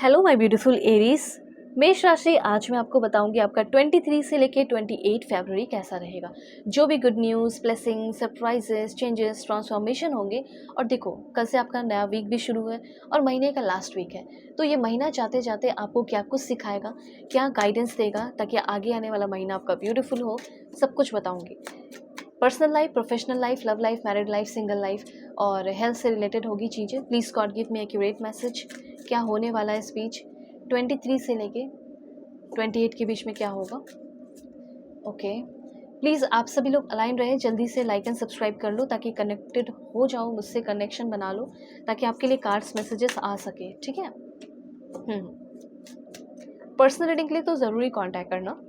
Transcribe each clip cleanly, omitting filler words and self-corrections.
Hello my beautiful Aries. मेष राशि, आज मैं आपको बताऊंगी आपका 23 से लेके 28 फरवरी कैसा रहेगा। जो भी good news, blessing, surprises, changes, transformation होंगे। और देखो, कल से आपका नया वीक भी शुरू है और महीने का लास्ट वीक है। तो ये महीना जाते जाते आपको क्या कुछ सिखाएगा, क्या गाइडेंस देगा, ताकि आगे आने वाला महीना आपका ब्यूटीफुल हो, सब कुछ बताऊंगी। Personal life, professional life, love life, married life, single life और हेल्थ से रिलेटेड होगी चीज़ें। Please God give me accurate message, क्या होने वाला है इस बीच 23 से लेके 28 के बीच में क्या होगा। ओके, प्लीज़ आप सभी लोग अलाइन रहें, जल्दी से लाइक एंड सब्सक्राइब कर लो ताकि कनेक्टेड हो जाओ, मुझसे कनेक्शन बना लो ताकि आपके लिए कार्ड्स मैसेजेस आ सके। ठीक है। पर्सनल रीडिंग के लिए तो ज़रूरी कांटेक्ट करना।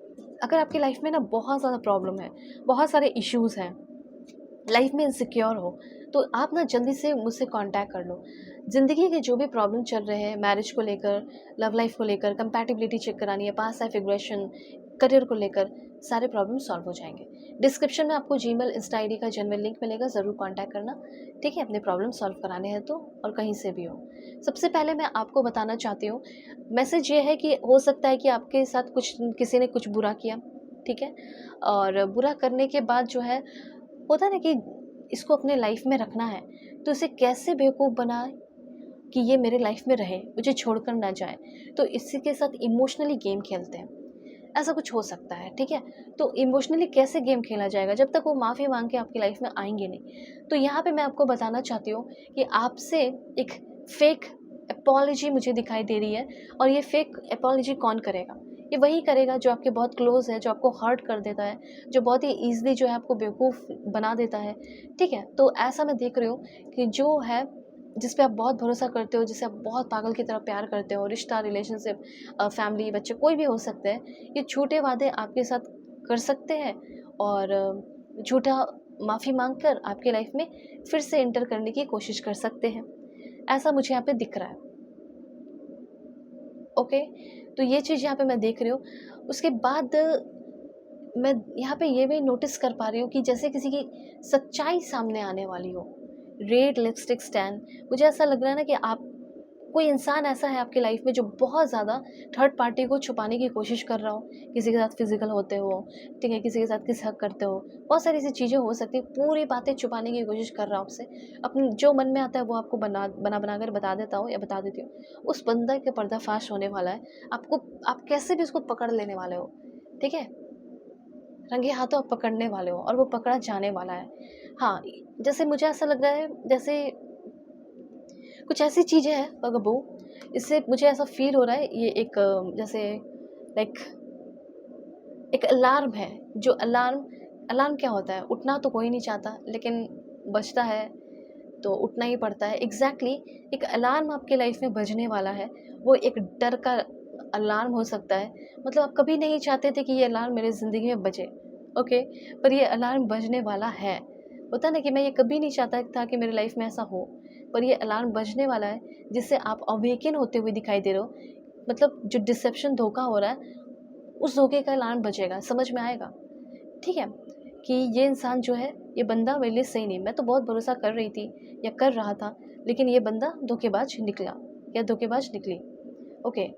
अगर आपकी लाइफ में ना बहुत ज़्यादा प्रॉब्लम है, बहुत सारे इश्यूज़ हैं, लाइफ में इनसिक्योर हो, तो आप ना जल्दी से मुझसे कांटेक्ट कर लो। ज़िंदगी के जो भी प्रॉब्लम चल रहे हैं, मैरिज को लेकर, लव लाइफ को लेकर, कंपैटिबिलिटी चेक करानी है, पास्ट लाइफ रिग्रेशन, करियर को लेकर, सारे प्रॉब्लम सॉल्व हो जाएंगे। डिस्क्रिप्शन में आपको जीमेल, इंस्टा आईडी का जेन्युइन लिंक मिलेगा, ज़रूर कांटेक्ट करना। ठीक है, अपने प्रॉब्लम सॉल्व कराने हैं तो, और कहीं से भी हो। सबसे पहले मैं आपको बताना चाहती हूँ, मैसेज ये है कि हो सकता है कि आपके साथ कुछ किसी ने कुछ बुरा किया। ठीक है, और बुरा करने के बाद जो है, होता है ना कि इसको अपने लाइफ में रखना है, तो इसे कैसे बेवकूफ़ बनाए कि ये मेरे लाइफ में रहे, मुझे छोड़कर ना जाए। तो इसी के साथ इमोशनली गेम खेलते हैं, ऐसा कुछ हो सकता है। ठीक है, तो इमोशनली कैसे गेम खेला जाएगा जब तक वो माफ़ी मांग के आपकी लाइफ में आएंगे नहीं। तो यहाँ पे मैं आपको बताना चाहती हूँ कि आपसे एक फेक अपॉलॉजी मुझे दिखाई दे रही है, और ये फेक अपॉलॉजी कौन करेगा? ये वही करेगा जो आपके बहुत क्लोज है, जो आपको हर्ट कर देता है, जो बहुत ही ईजिली जो है आपको बेवकूफ़ बना देता है। ठीक है, तो ऐसा मैं देख रही हूँ कि जो है, जिस पे आप बहुत भरोसा करते हो, जिसे आप बहुत पागल की तरह प्यार करते हो, रिश्ता, रिलेशनशिप, फैमिली, बच्चे, कोई भी हो सकते हैं, ये झूठे वादे आपके साथ कर सकते हैं और झूठा माफ़ी मांग कर आपके लाइफ में फिर से एंटर करने की कोशिश कर सकते हैं। ऐसा मुझे यहाँ पे दिख रहा है। ओके, तो ये चीज़ यहाँ पे मैं देख रही हूँ। उसके बाद मैं यहाँ पे ये भी नोटिस कर पा रही हूँ कि जैसे किसी की सच्चाई सामने आने वाली हो। रेड लिपस्टिक स्टैंड, मुझे ऐसा लग रहा है ना कि आप, कोई इंसान ऐसा है आपकी लाइफ में जो बहुत ज़्यादा थर्ड पार्टी को छुपाने की कोशिश कर रहा हो, किसी के साथ फिजिकल होते हो, ठीक है, किसी के साथ किस हक करते हो, बहुत सारी ऐसी चीज़ें हो सकती है, पूरी बातें छुपाने की कोशिश कर रहा हो आपसे। अपने जो मन में आता है वो आपको बना बना बना कर बता देता हो या बता देती हो। उस बंदा के पर्दाफाश होने वाला है आपको, आप कैसे भी उसको पकड़ लेने वाले हो। ठीक है, रंगे हाथों आप पकड़ने वाले हो और वो पकड़ा जाने वाला है। हाँ, जैसे मुझे ऐसा लग रहा है जैसे कुछ ऐसी चीज़ें हैं बगबू, इससे मुझे ऐसा फ़ील हो रहा है, ये एक जैसे लाइक एक अलार्म है, जो अलार्म, अलार्म क्या होता है? उठना तो कोई नहीं चाहता, लेकिन बजता है तो उठना ही पड़ता है। एग्ज़ैक्टली, एक अलार्म आपके लाइफ में बजने वाला है, वो एक डर का अलार्म हो सकता है। मतलब आप कभी नहीं चाहते थे कि ये अलार्म मेरी ज़िंदगी में बजे, ओके? पर ये अलार्म बजने वाला है। होता है ना कि मैं ये कभी नहीं चाहता था कि मेरी लाइफ में ऐसा हो, पर ये अलार्म बजने वाला है, जिससे आप अवेकन होते हुए दिखाई दे रहे हो। मतलब जो डिसेप्शन, धोखा हो रहा है, उस धोखे का अलार्म बजेगा, समझ में आएगा। ठीक है, कि ये इंसान जो है, ये बंदा मेरे लिए सही नहीं, मैं तो बहुत भरोसा कर रही थी या कर रहा था, लेकिन ये बंदा धोखेबाज निकला या धोखेबाज निकली। ओके,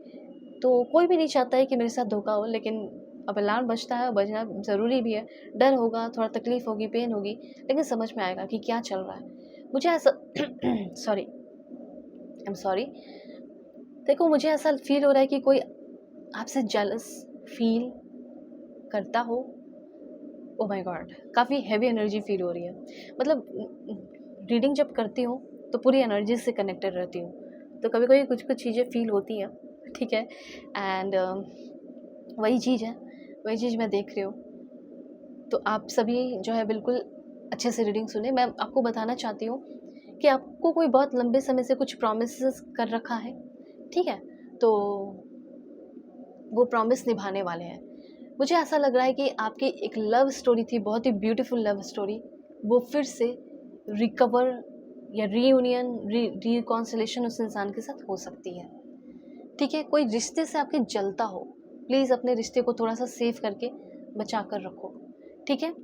तो कोई भी नहीं चाहता है कि मेरे साथ धोखा हो, लेकिन अब अलार्म बजता है, बजना ज़रूरी भी है। डर होगा, थोड़ा तकलीफ़ होगी, पेन होगी, लेकिन समझ में आएगा कि क्या चल रहा है। मुझे ऐसा सॉरी, आई एम सॉरी। देखो, मुझे ऐसा फ़ील हो रहा है कि कोई आपसे जेलस फ़ील करता हो। Oh my God! काफ़ी हेवी एनर्जी फ़ील हो रही है। मतलब रीडिंग जब करती हूँ, तो पूरी एनर्जी से कनेक्टेड रहती हूँ। तो कभी-कभी कुछ-कुछ चीज़ें फ़ील होती हैं, ठीक है? एंड वही चीज़ है, वही चीज़ मैं देख रही हूँ। तो आप सभी जो है बिल्कुल अच्छे से रीडिंग सुनें। मैं आपको बताना चाहती हूँ कि आपको कोई बहुत लंबे समय से कुछ प्रॉमिसेस कर रखा है, ठीक है? तो वो प्रॉमिस निभाने वाले हैं। मुझे ऐसा लग रहा है कि आपकी एक लव स्टोरी थी, बहुत ही ब्यूटीफुल लव स्टोरी, वो फिर से रिकवर या रीयूनियन, रिकॉन्सिलेशन उस इंसान के साथ हो सकती है। ठीक है, कोई रिश्ते से आपके जलता हो, प्लीज़ अपने रिश्ते को थोड़ा सा सेव करके बचा कर रखो। ठीक है,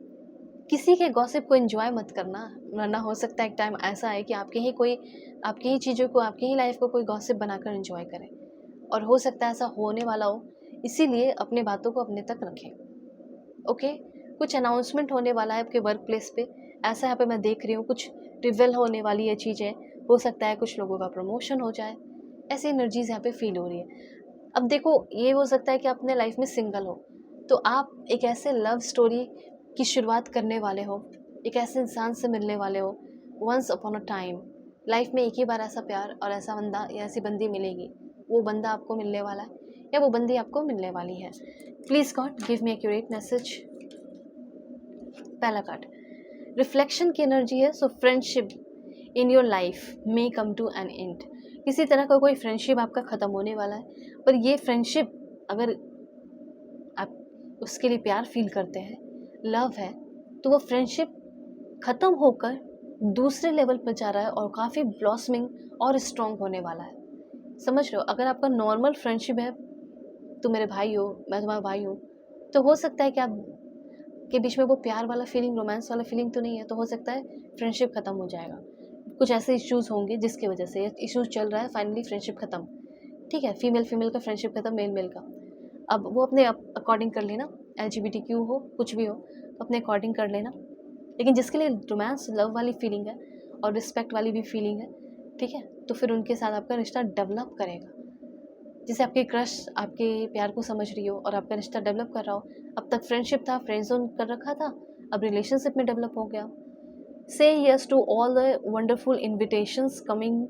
किसी के गॉसिप को एंजॉय मत करना, वरना हो सकता है एक टाइम ऐसा है कि आपकी ही चीज़ों को, आपकी ही लाइफ को कोई गॉसिप बनाकर एंजॉय करे। और हो सकता है ऐसा होने वाला हो, इसीलिए अपने बातों को अपने तक रखें। ओके, कुछ अनाउंसमेंट होने वाला है आपके वर्क प्लेस पे, ऐसा यहाँ पे मैं देख रही हूँ, कुछ रिवील होने वाली ये चीज़ें, हो सकता है कुछ लोगों का प्रमोशन हो जाए, ऐसी एनर्जीज यहाँ पे फील हो रही है। अब देखो, ये हो सकता है कि आप अपने लाइफ में सिंगल हो, तो आप एक ऐसे लव स्टोरी की शुरुआत करने वाले हो, एक ऐसे इंसान से मिलने वाले हो, once upon a time. Life में एक ही बार ऐसा प्यार और ऐसा बंदा या ऐसी बंदी मिलेगी, वो बंदा आपको मिलने वाला है या वो बंदी आपको मिलने वाली है। Please God give me accurate message. पहला कार्ड रिफ्लेक्शन की एनर्जी है, so friendship in your life may come to an end. किसी तरह का कोई फ्रेंडशिप आपका ख़त्म होने वाला है, पर ये फ्रेंडशिप अगर आप उसके लिए प्यार फील करते हैं, लव है, तो वो फ्रेंडशिप ख़त्म होकर दूसरे लेवल पर जा रहा है और काफ़ी ब्लॉसमिंग और स्ट्रॉन्ग होने वाला है। समझ रहे हो? अगर आपका नॉर्मल फ्रेंडशिप है, तो मेरे भाई हो, मैं तुम्हारा भाई हूँ, तो हो सकता है कि आप के बीच में वो प्यार वाला फीलिंग, रोमांस वाला फीलिंग तो नहीं है, तो हो सकता है फ्रेंडशिप ख़त्म हो जाएगा। कुछ ऐसे इश्यूज़ होंगे जिसकी वजह से ये इश्यूज़ चल रहा है, फाइनली फ्रेंडशिप ख़त्म। ठीक है, फीमेल फीमेल का फ्रेंडशिप खत्म, मेल मेल का। अब वो अपने अकॉर्डिंग कर लेना, LGBTQ हो, कुछ भी हो, तो अपने अकॉर्डिंग कर लेना। लेकिन जिसके लिए रोमांस, लव वाली फीलिंग है और रिस्पेक्ट वाली भी फीलिंग है, ठीक है, तो फिर उनके साथ आपका रिश्ता डेवलप करेगा। जैसे आपके क्रश आपके प्यार को समझ रही हो और आपका रिश्ता डेवलप कर रहा हो। अब तक फ्रेंडशिप था, फ्रेंड जोन कर रखा था, अब रिलेशनशिप में डेवलप हो गया। Say yes to all the wonderful invitations coming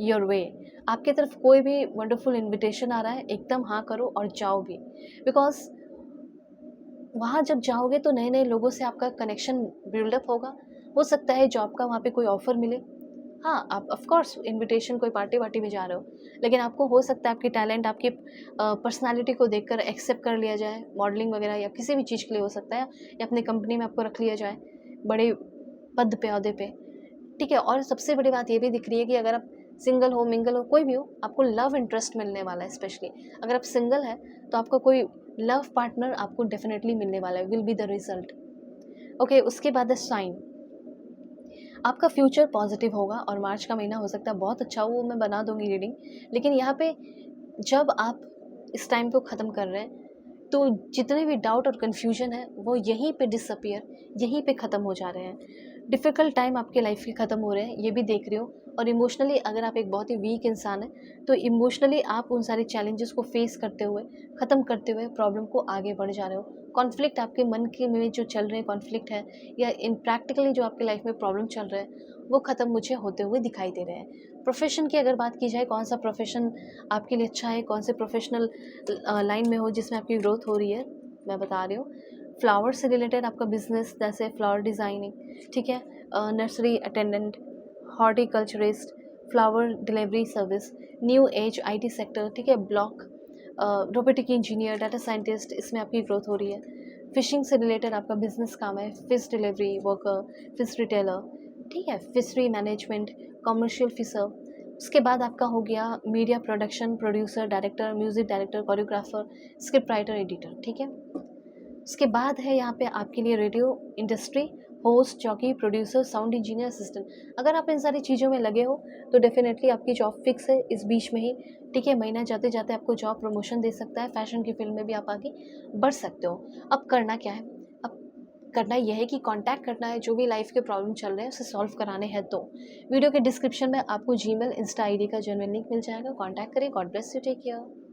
your way. आपके तरफ कोई भी वंडरफुल इन्विटेशन आ रहा है, एकदम हाँ करो और जाओ भी, बिकॉज वहाँ जब जाओगे तो नए नए लोगों से आपका कनेक्शन बिल्डअप होगा। हो सकता है जॉब का वहाँ पे कोई ऑफर मिले। हाँ, आप ऑफ कोर्स इनविटेशन कोई पार्टी वार्टी में जा रहे हो, लेकिन आपको हो सकता है आपकी टैलेंट, आपकी पर्सनालिटी को देखकर एक्सेप्ट कर लिया जाए, मॉडलिंग वगैरह या किसी भी चीज़ के लिए हो सकता है, या अपनी कंपनी में आपको रख लिया जाए बड़े पद पे, ओहदे पे। ठीक है, और सबसे बड़ी बात ये भी दिख रही है कि अगर आप सिंगल हो, मिंगल हो, कोई भी हो, आपको लव इंटरेस्ट मिलने वाला है। स्पेशली अगर आप सिंगल है तो आपका कोई लव पार्टनर आपको डेफिनेटली मिलने वाला है, will be the result. Okay, उसके बाद द साइन, आपका फ्यूचर पॉजिटिव होगा और मार्च का महीना हो सकता है बहुत अच्छा हो, वो मैं बना दूंगी रीडिंग। लेकिन यहाँ पे जब आप इस टाइम को ख़त्म कर रहे हैं, तो जितने भी डाउट और कन्फ्यूजन है वो यहीं पे डिसअपियर, यहीं पे ख़त्म हो जा रहे हैं। डिफ़िकल्ट टाइम आपके लाइफ के ख़त्म हो रहे हैं, ये भी देख रहे हो। और इमोशनली अगर आप एक बहुत ही वीक इंसान है, तो इमोशनली आप उन सारे चैलेंजेस को फेस करते हुए, ख़त्म करते हुए प्रॉब्लम को आगे बढ़ जा रहे हो। कॉन्फ्लिक्ट आपके मन के में जो चल रहे हैं कॉन्फ्लिक्ट है, या इन प्रैक्टिकली जो आपके लाइफ में प्रॉब्लम चल रहा है, वो ख़त्म मुझे होते हुए दिखाई दे रहे हैं। प्रोफेशन की अगर बात की जाए, कौन सा प्रोफेशन आपके लिए अच्छा है, कौन से प्रोफेशनल लाइन में हो जिसमें आपकी ग्रोथ हो रही है, मैं बता रही हूँ। फ्लावर से रिलेटेड आपका बिजनेस, जैसे फ्लावर डिज़ाइनिंग, ठीक है, nursery attendant, horticulturist, flower delivery service, new age IT sector, ठीक है, block, robotic engineer, data scientist, इसमें आपकी ग्रोथ हो रही है। फिशिंग से रिलेटेड आपका बिजनेस काम है, fish delivery worker, fish retailer, ठीक है, फिशरी मैनेजमेंट, कमर्शियल फिशर। उसके बाद आपका हो गया media production, producer, director, music director, choreographer, script writer, editor, ठीक है। उसके बाद है यहाँ पे आपके लिए radio industry, host, jockey, producer, sound engineer, assistant. अगर आप इन सारी चीज़ों में लगे हो तो डेफिनेटली आपकी जॉब फिक्स है इस बीच में ही, ठीक है। महीना जाते जाते आपको जॉब प्रमोशन दे सकता है, फैशन की फील्ड में भी आप आगे बढ़ सकते हो। अब करना क्या है? अब करना यह है कि कांटेक्ट करना है, जो भी लाइफ के प्रॉब्लम चल रहे हैं उसे सॉल्व कराने हैं। तो वीडियो के डिस्क्रिप्शन में आपको जीमेल, इंस्टा ID का जेन्युइन लिंक मिल जाएगा, कांटेक्ट करें। God bless you, take care.